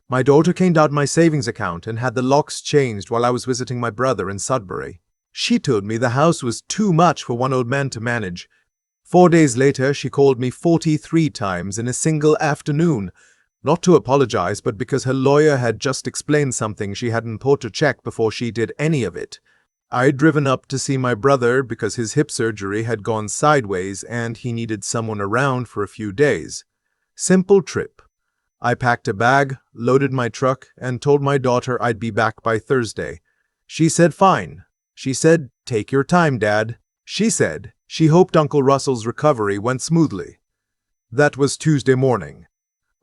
My daughter cleaned out my savings account and had the locks changed while I was visiting my brother in Sudbury. She told me the house was too much for one old man to manage. 4 days later, she called me 43 times in a single afternoon, not to apologize, but because her lawyer had just explained something she hadn't thought to check before she did any of it. I'd driven up to see my brother because his hip surgery had gone sideways and he needed someone around for a few days. Simple trip. I packed a bag, loaded my truck, and told my daughter I'd be back by Thursday. She said fine. She said, "Take your time, Dad." She said she hoped Uncle Russell's recovery went smoothly. That was Tuesday morning.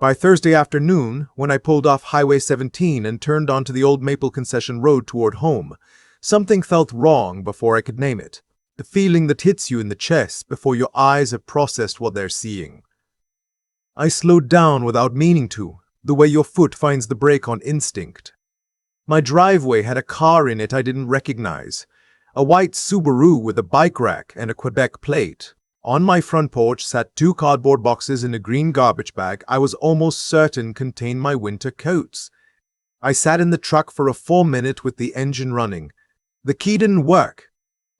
By Thursday afternoon, when I pulled off Highway 17 and turned onto the old Maple Concession Road toward home, something felt wrong before I could name it. The feeling that hits you in the chest before your eyes have processed what they're seeing. I slowed down without meaning to, the way your foot finds the brake on instinct. My driveway had a car in it I didn't recognize. A white Subaru with a bike rack and a Quebec plate. On my front porch sat 2 cardboard boxes in a green garbage bag I was almost certain contained my winter coats. I sat in the truck for a full minute with the engine running. The key didn't work.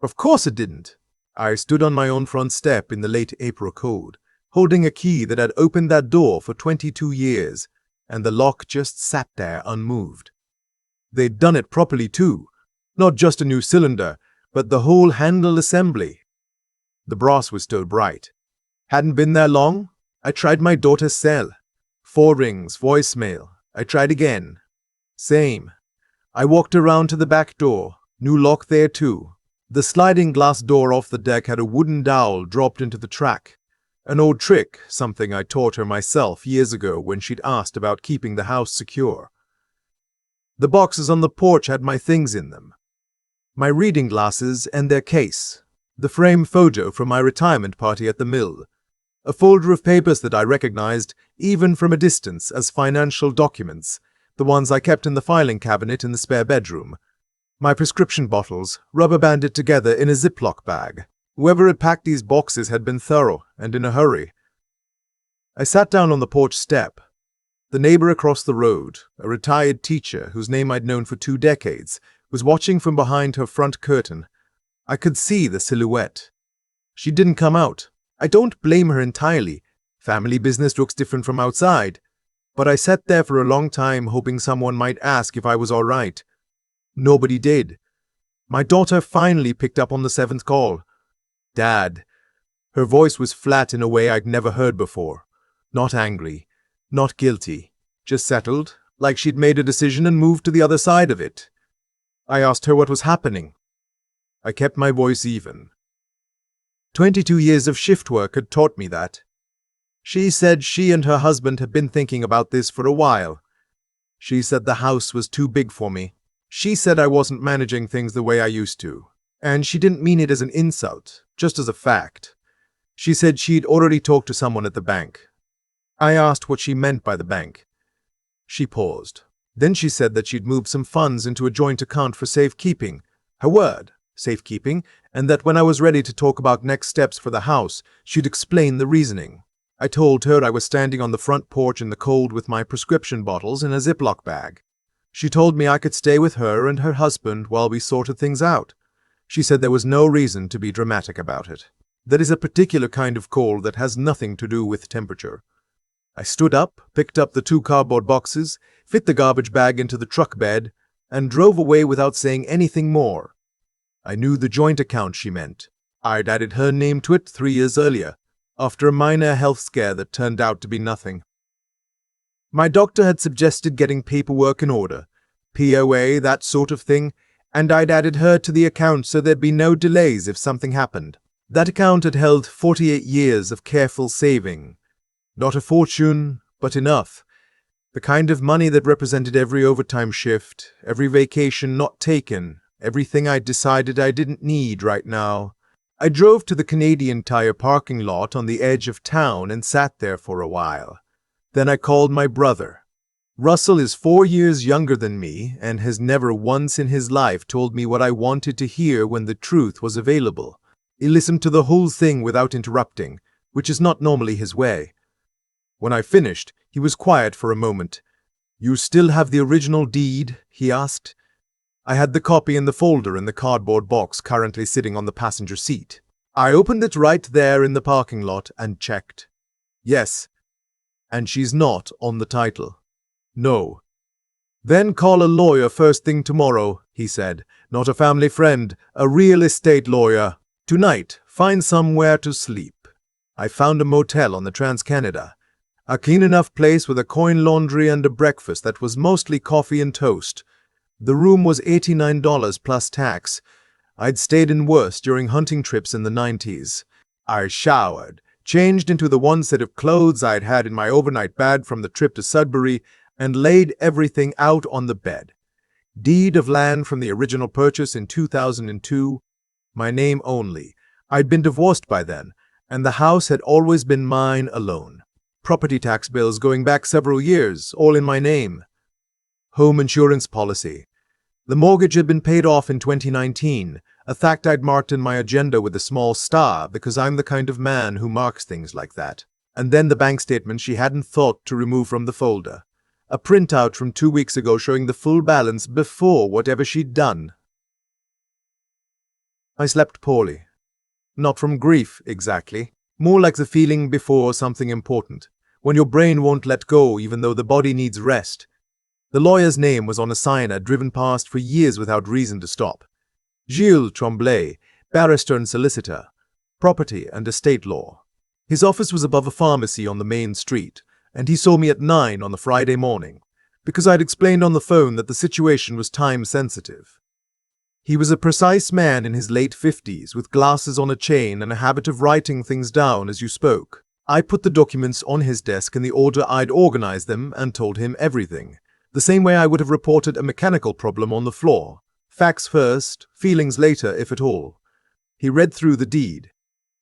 Of course it didn't. I stood on my own front step in the late April cold, holding a key that had opened that door for 22 years, and the lock just sat there unmoved. They'd done it properly too. Not just a new cylinder, but the whole handle assembly. The brass was still bright. Hadn't been there long. I tried my daughter's cell. 4 rings, voicemail. I tried again. Same. I walked around to the back door. New lock there too. The sliding glass door off the deck had a wooden dowel dropped into the track. An old trick, something I taught her myself years ago when she'd asked about keeping the house secure. The boxes on the porch had my things in them. My reading glasses and their case. The frame photo from my retirement party at the mill. A folder of papers that I recognized, even from a distance, as financial documents, the ones I kept in the filing cabinet in the spare bedroom. My prescription bottles, rubber-banded together in a Ziploc bag. Whoever had packed these boxes had been thorough and in a hurry. I sat down on the porch step. The neighbor across the road, a retired teacher whose name I'd known for 2 decades, was watching from behind her front curtain. I could see the silhouette. She didn't come out. I don't blame her entirely. Family business looks different from outside. But I sat there for a long time hoping someone might ask if I was all right. Nobody did. My daughter finally picked up on the 7th call. Dad. Her voice was flat in a way I'd never heard before. Not angry, not guilty, just settled, like she'd made a decision and moved to the other side of it. I asked her what was happening. I kept my voice even. 22 years of shift work had taught me that. She said she and her husband had been thinking about this for a while. She said the house was too big for me. She said I wasn't managing things the way I used to. And she didn't mean it as an insult, just as a fact. She said she'd already talked to someone at the bank. I asked what she meant by the bank. She paused. Then she said that she'd moved some funds into a joint account for safekeeping. Her word, safekeeping, and that when I was ready to talk about next steps for the house, she'd explain the reasoning. I told her I was standing on the front porch in the cold with my prescription bottles in a Ziploc bag. She told me I could stay with her and her husband while we sorted things out. She said there was no reason to be dramatic about it. That is a particular kind of cold that has nothing to do with temperature. I stood up, picked up the 2 cardboard boxes, fit the garbage bag into the truck bed, and drove away without saying anything more. I knew the joint account she meant. I'd added her name to it 3 years earlier, after a minor health scare that turned out to be nothing. My doctor had suggested getting paperwork in order, POA, that sort of thing, and I'd added her to the account so there'd be no delays if something happened. That account had held 48 years of careful saving. Not a fortune, but enough. The kind of money that represented every overtime shift, every vacation not taken, everything I'd decided I didn't need right now. I drove to the Canadian Tire parking lot on the edge of town and sat there for a while. Then I called my brother. Russell is 4 years younger than me and has never once in his life told me what I wanted to hear when the truth was available. He listened to the whole thing without interrupting, which is not normally his way. When I finished, he was quiet for a moment. You still have the original deed? He asked. I had the copy in the folder in the cardboard box currently sitting on the passenger seat. I opened it right there in the parking lot and checked. Yes. And she's not on the title. No. Then call a lawyer first thing tomorrow, he said. Not a family friend, a real estate lawyer. Tonight, find somewhere to sleep. I found a motel on the Trans-Canada. A clean enough place with a coin laundry and a breakfast that was mostly coffee and toast. The room was $89 plus tax. I'd stayed in worse during hunting trips in the 90s. I showered, changed into the one set of clothes I'd had in my overnight bag from the trip to Sudbury, and laid everything out on the bed. Deed of land from the original purchase in 2002. My name only. I'd been divorced by then, and the house had always been mine alone. Property tax bills going back several years, all in my name. Home insurance policy. The mortgage had been paid off in 2019, a fact I'd marked in my agenda with a small star because I'm the kind of man who marks things like that. And then the bank statement she hadn't thought to remove from the folder. A printout from 2 weeks ago showing the full balance before whatever she'd done. I slept poorly. Not from grief, exactly. More like the feeling before something important, when your brain won't let go even though the body needs rest. The lawyer's name was on a sign I'd driven past for years without reason to stop. Gilles Tremblay, barrister and solicitor, property and estate law. His office was above a pharmacy on the main street, and he saw me at 9 on the Friday morning, because I'd explained on the phone that the situation was time-sensitive. He was a precise man in his late 50s, with glasses on a chain and a habit of writing things down as you spoke. I put the documents on his desk in the order I'd organized them and told him everything, the same way I would have reported a mechanical problem on the floor. Facts first, feelings later, if at all. He read through the deed.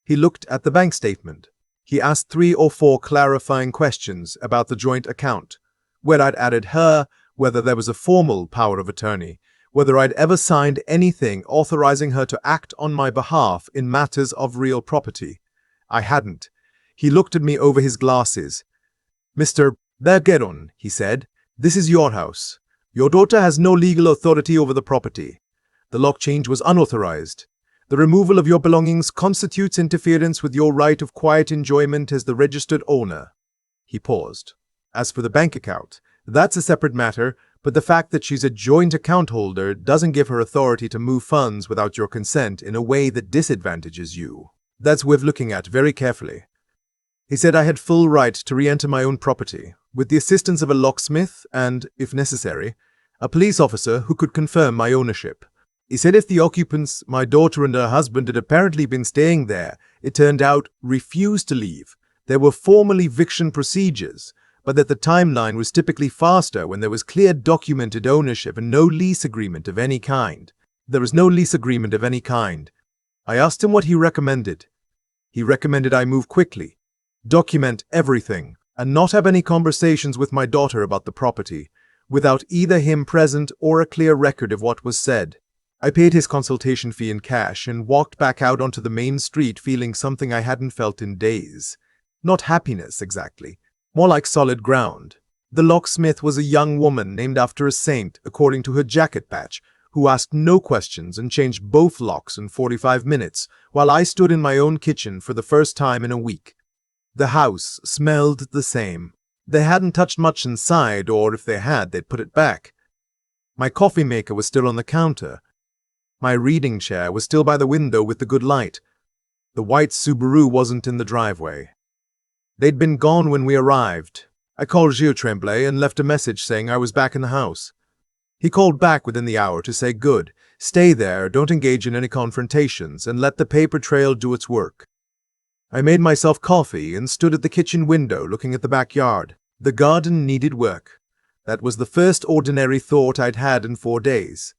He looked at the bank statement. He asked 3 or 4 clarifying questions about the joint account, where I'd added her, whether there was a formal power of attorney, whether I'd ever signed anything authorizing her to act on my behalf in matters of real property. I hadn't. He looked at me over his glasses. Mr. Bergeron, he said, this is your house. Your daughter has no legal authority over the property. The lock change was unauthorized. The removal of your belongings constitutes interference with your right of quiet enjoyment as the registered owner. He paused. As for the bank account, that's a separate matter, but the fact that she's a joint account holder doesn't give her authority to move funds without your consent in a way that disadvantages you. That's worth looking at very carefully. He said I had full right to re-enter my own property, with the assistance of a locksmith and, if necessary, a police officer who could confirm my ownership. He said if the occupants, my daughter and her husband, had apparently been staying there, it turned out, refused to leave, there were formal eviction procedures, but that the timeline was typically faster when there was clear documented ownership and no lease agreement of any kind. There was no lease agreement of any kind. I asked him what he recommended. He recommended I move quickly, document everything, and not have any conversations with my daughter about the property, without either him present or a clear record of what was said. I paid his consultation fee in cash and walked back out onto the main street feeling something I hadn't felt in days. Not happiness, exactly. More like solid ground. The locksmith was a young woman named after a saint, according to her jacket patch, who asked no questions and changed both locks in 45 minutes, while I stood in my own kitchen for the first time in a week. The house smelled the same. They hadn't touched much inside, or if they had, they'd put it back. My coffee maker was still on the counter. My reading chair was still by the window with the good light. The white Subaru wasn't in the driveway. They'd been gone when we arrived. I called Gilles Tremblay and left a message saying I was back in the house. He called back within the hour to say good, stay there, don't engage in any confrontations, and let the paper trail do its work. I made myself coffee and stood at the kitchen window looking at the backyard. The garden needed work. That was the first ordinary thought I'd had in 4 days.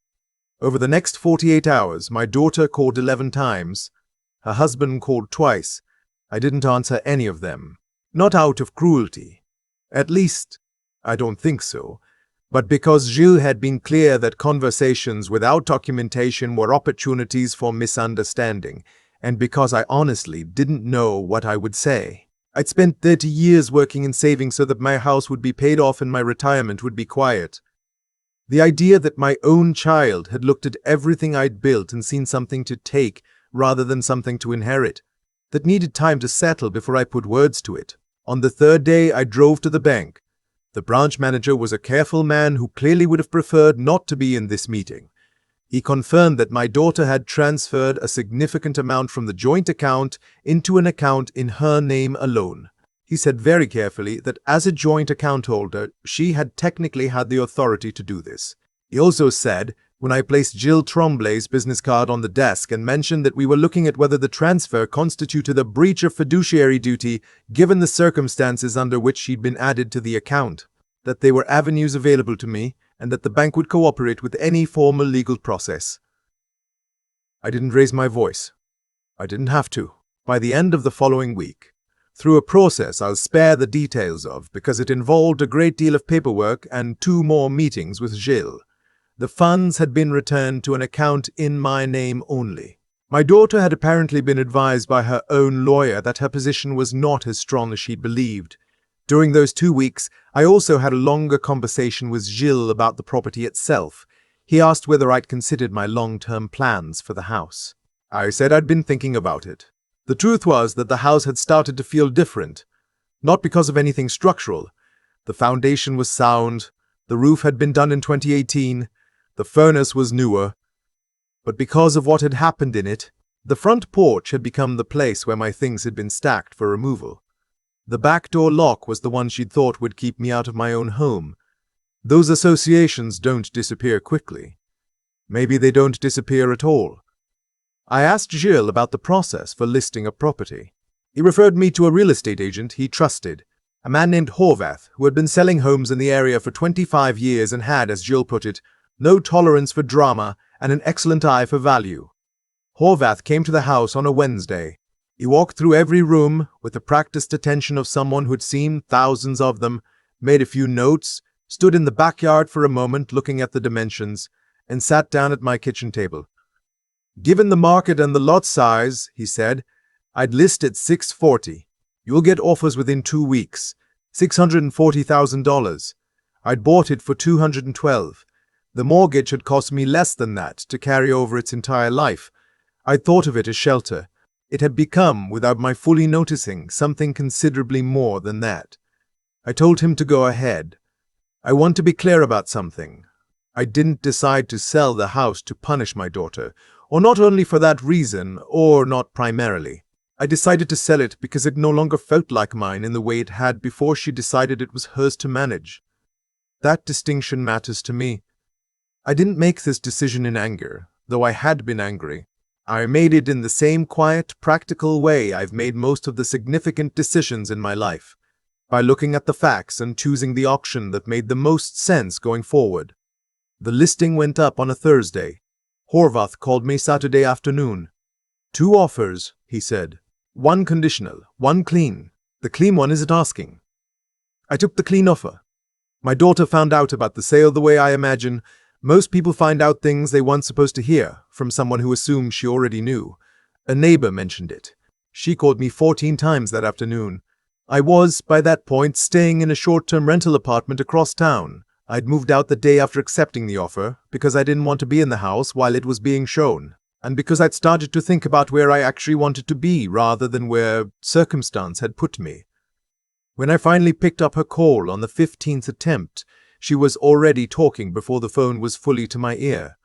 Over the next 48 hours, my daughter called 11 times. Her husband called twice. I didn't answer any of them. Not out of cruelty. At least, I don't think so. But because Gilles had been clear that conversations without documentation were opportunities for misunderstanding, and because I honestly didn't know what I would say. I'd spent 30 years working and saving so that my house would be paid off and my retirement would be quiet. The idea that my own child had looked at everything I'd built and seen something to take rather than something to inherit, that needed time to settle before I put words to it. On the third day, I drove to the bank. The branch manager was a careful man who clearly would have preferred not to be in this meeting. He confirmed that my daughter had transferred a significant amount from the joint account into an account in her name alone. He said very carefully that as a joint account holder, she had technically had the authority to do this. He also said, when I placed Jill Tremblay's business card on the desk and mentioned that we were looking at whether the transfer constituted a breach of fiduciary duty given the circumstances under which she'd been added to the account, that there were avenues available to me and that the bank would cooperate with any formal legal process. I didn't raise my voice. I didn't have to. By the end of the following week, through a process I'll spare the details of because it involved a great deal of paperwork and 2 more meetings with Jill, the funds had been returned to an account in my name only. My daughter had apparently been advised by her own lawyer that her position was not as strong as she'd believed. During those 2 weeks, I also had a longer conversation with Gilles about the property itself. He asked whether I'd considered my long-term plans for the house. I said I'd been thinking about it. The truth was that the house had started to feel different, not because of anything structural. The foundation was sound, the roof had been done in 2018, the furnace was newer, but because of what had happened in it, the front porch had become the place where my things had been stacked for removal. The back door lock was the one she'd thought would keep me out of my own home. Those associations don't disappear quickly. Maybe they don't disappear at all. I asked Gilles about the process for listing a property. He referred me to a real estate agent he trusted, a man named Horvath, who had been selling homes in the area for 25 years and had, as Gilles put it, no tolerance for drama and an excellent eye for value. Horvath came to the house on a Wednesday. He walked through every room with the practiced attention of someone who'd seen thousands of them, made a few notes, stood in the backyard for a moment looking at the dimensions, and sat down at my kitchen table. Given the market and the lot size, he said, I'd list at $640. You'll get offers within 2 weeks. $640,000. I'd bought it for $212. The mortgage had cost me less than that to carry over its entire life. I'd thought of it as shelter. It had become, without my fully noticing, something considerably more than that. I told him to go ahead. I want to be clear about something. I didn't decide to sell the house to punish my daughter, or not only for that reason, or not primarily. I decided to sell it because it no longer felt like mine in the way it had before she decided it was hers to manage. That distinction matters to me. I didn't make this decision in anger, though I had been angry. I made it in the same quiet, practical way I've made most of the significant decisions in my life, by looking at the facts and choosing the option that made the most sense going forward. The listing went up on a Thursday. Horvath called me Saturday afternoon. 2 offers, he said. 1 conditional, 1 clean. The clean one isn't asking. I took the clean offer. My daughter found out about the sale the way I imagine most people find out things they weren't supposed to hear from someone who assumed she already knew. A neighbor mentioned it. She called me 14 times that afternoon. I was, by that point, staying in a short-term rental apartment across town. I'd moved out the day after accepting the offer because I didn't want to be in the house while it was being shown, and because I'd started to think about where I actually wanted to be rather than where circumstance had put me. When I finally picked up her call on the 15th attempt, she was already talking before the phone was fully to my ear.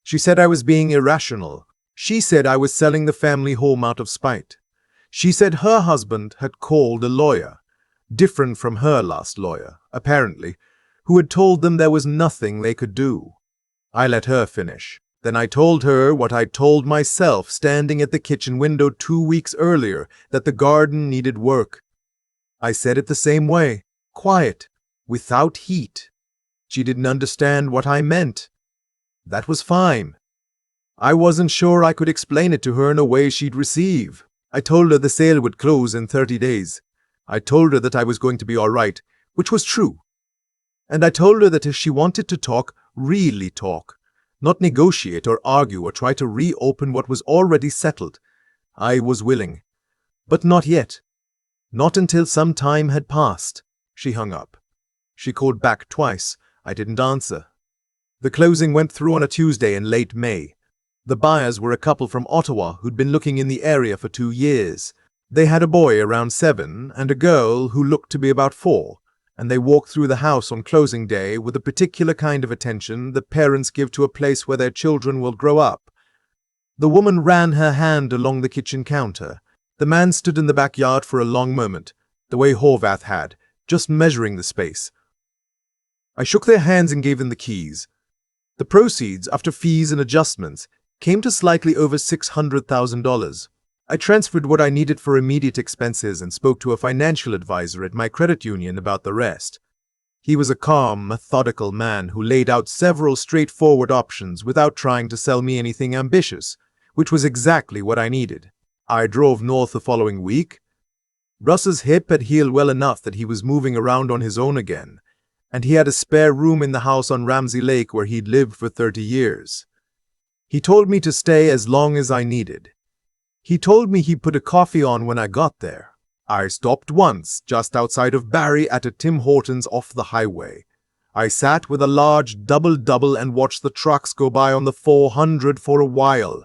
She said I was being irrational. She said I was selling the family home out of spite. She said her husband had called a lawyer, different from her last lawyer, apparently, who had told them there was nothing they could do. I let her finish. Then I told her what I'd told myself standing at the kitchen window 2 weeks earlier, that the garden needed work. I said it the same way, quiet, without heat. She didn't understand what I meant. That was fine. I wasn't sure I could explain it to her in a way she'd receive. I told her the sale would close in 30 days. I told her that I was going to be all right, which was true. And I told her that if she wanted to talk, really talk, not negotiate or argue or try to reopen what was already settled, I was willing. But not yet. Not until some time had passed. She hung up. She called back twice. I didn't answer. The closing went through on a Tuesday in late May. The buyers were a couple from Ottawa who'd been looking in the area for 2 years. They had a boy around 7 and a girl who looked to be about 4, and they walked through the house on closing day with a particular kind of attention that parents give to a place where their children will grow up. The woman ran her hand along the kitchen counter. The man stood in the backyard for a long moment, the way Horvath had, just measuring the space. I shook their hands and gave them the keys. The proceeds, after fees and adjustments, came to slightly over $600,000. I transferred what I needed for immediate expenses and spoke to a financial advisor at my credit union about the rest. He was a calm, methodical man who laid out several straightforward options without trying to sell me anything ambitious, which was exactly what I needed. I drove north the following week. Russ's hip had healed well enough that he was moving around on his own again, and he had a spare room in the house on Ramsey Lake where he'd lived for 30 years. He told me to stay as long as I needed. He told me he'd put a coffee on when I got there. I stopped once, just outside of Barrie at a Tim Hortons off the highway. I sat with a large double-double and watched the trucks go by on the 400 for a while.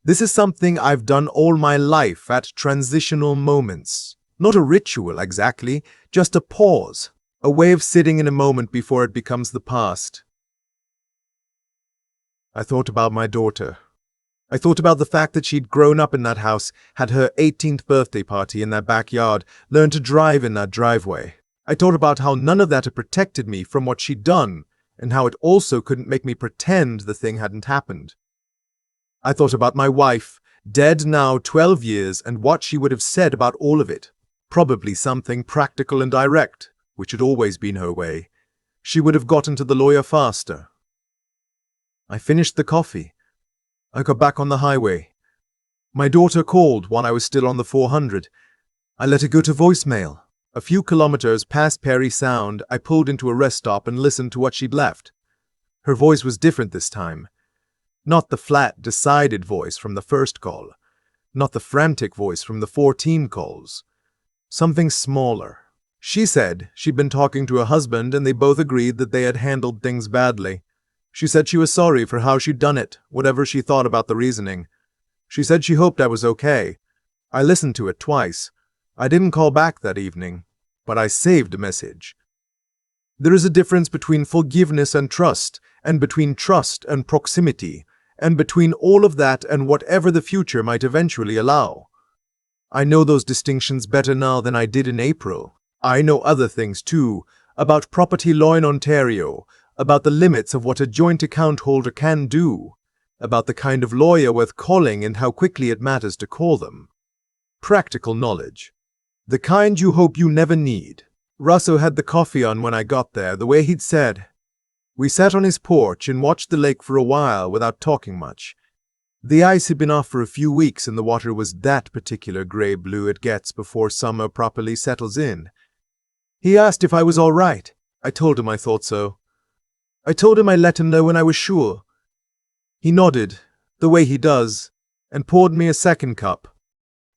This is something I've done all my life at transitional moments. Not a ritual exactly, just a pause, a way of sitting in a moment before it becomes the past. I thought about my daughter. I thought about the fact that she'd grown up in that house, had her 18th birthday party in that backyard, learned to drive in that driveway. I thought about how none of that had protected me from what she'd done, and how it also couldn't make me pretend the thing hadn't happened. I thought about my wife, dead now 12 years, and what she would have said about all of it. Probably something practical and direct, which had always been her way. She would have gotten to the lawyer faster. I finished the coffee. I got back on the highway. My daughter called while I was still on the 400. I let it go to voicemail. A few kilometers past Perry Sound, I pulled into a rest stop and listened to what she'd left. Her voice was different this time. Not the flat, decided voice from the first call. Not the frantic voice from the 14 calls. Something smaller. She said she'd been talking to her husband and they both agreed that they had handled things badly. She said she was sorry for how she'd done it, whatever she thought about the reasoning. She said she hoped I was okay. I listened to it twice. I didn't call back that evening, but I saved a message. There is a difference between forgiveness and trust, and between trust and proximity, and between all of that and whatever the future might eventually allow. I know those distinctions better now than I did in April. I know other things too, about property law in Ontario, about the limits of what a joint account holder can do, about the kind of lawyer worth calling and how quickly it matters to call them. Practical knowledge. The kind you hope you never need. Russo had the coffee on when I got there, the way he'd said. We sat on his porch and watched the lake for a while without talking much. The ice had been off for a few weeks and the water was that particular grey-blue it gets before summer properly settles in. He asked if I was all right. I told him I thought so. I told him I'd let him know when I was sure. He nodded, the way he does, and poured me a second cup.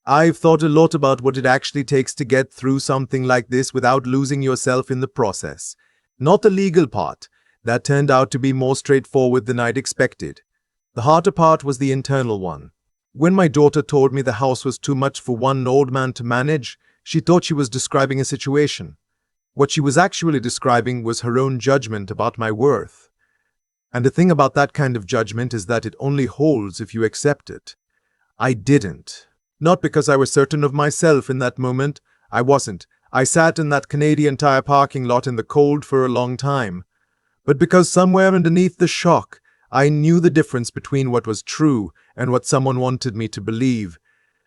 I've thought a lot about what it actually takes to get through something like this without losing yourself in the process. Not the legal part. That turned out to be more straightforward than I'd expected. The harder part was the internal one. When my daughter told me the house was too much for one old man to manage, she thought she was describing a situation. What she was actually describing was her own judgment about my worth. And the thing about that kind of judgment is that it only holds if you accept it. I didn't. Not because I was certain of myself in that moment. I wasn't. I sat in that Canadian Tire parking lot in the cold for a long time. But because somewhere underneath the shock, I knew the difference between what was true and what someone wanted me to believe.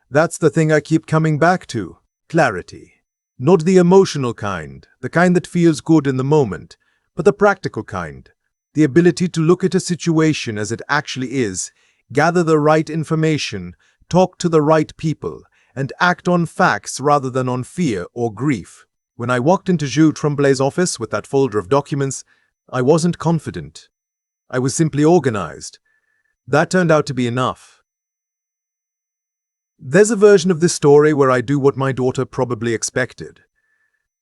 That's the thing I keep coming back to. Clarity. Not the emotional kind, the kind that feels good in the moment, but the practical kind. The ability to look at a situation as it actually is, gather the right information, talk to the right people, and act on facts rather than on fear or grief. When I walked into Jules Tremblay's office with that folder of documents, I wasn't confident. I was simply organized. That turned out to be enough. There's a version of this story where I do what my daughter probably expected.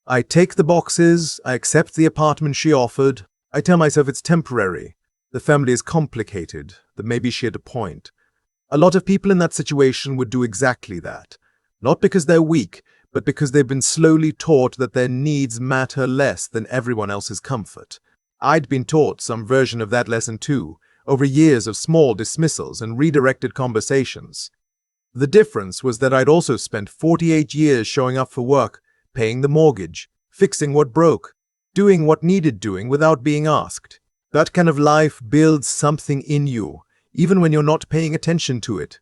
I take the boxes, I accept the apartment she offered, I tell myself it's temporary, the family is complicated, that maybe she had a point. A lot of people in that situation would do exactly that. Not because they're weak, but because they've been slowly taught that their needs matter less than everyone else's comfort. I'd been taught some version of that lesson too, over years of small dismissals and redirected conversations. The difference was that I'd also spent 48 years showing up for work, paying the mortgage, fixing what broke, doing what needed doing without being asked. That kind of life builds something in you, even when you're not paying attention to it.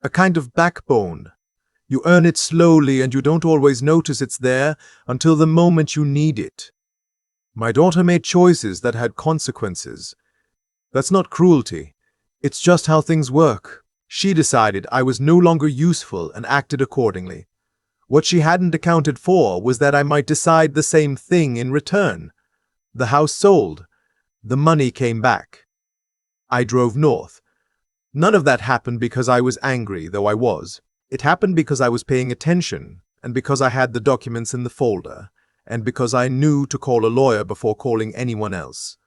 A kind of backbone. You earn it slowly and you don't always notice it's there until the moment you need it. My daughter made choices that had consequences. That's not cruelty. It's just how things work. She decided I was no longer useful and acted accordingly. What she hadn't accounted for was that I might decide the same thing in return. The house sold. The money came back. I drove north. None of that happened because I was angry, though I was. It happened because I was paying attention, and because I had the documents in the folder, and because I knew to call a lawyer before calling anyone else.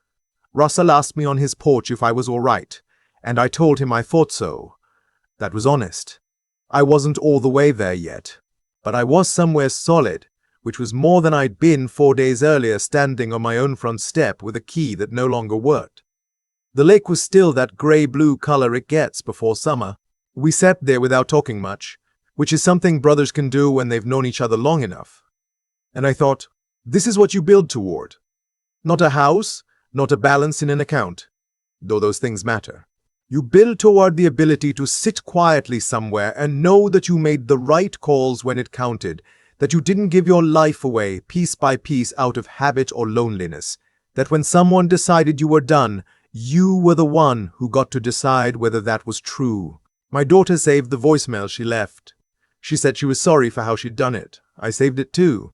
Russell asked me on his porch if I was all right, and I told him I thought so. That was honest. I wasn't all the way there yet, but I was somewhere solid, which was more than I'd been 4 days earlier standing on my own front step with a key that no longer worked. The lake was still that grey-blue color it gets before summer. We sat there without talking much, which is something brothers can do when they've known each other long enough. And I thought, this is what you build toward. Not a house, not a balance in an account, though those things matter. You build toward the ability to sit quietly somewhere and know that you made the right calls when it counted, that you didn't give your life away piece by piece out of habit or loneliness, that when someone decided you were done, you were the one who got to decide whether that was true. My daughter saved the voicemail she left. She said she was sorry for how she'd done it. I saved it too.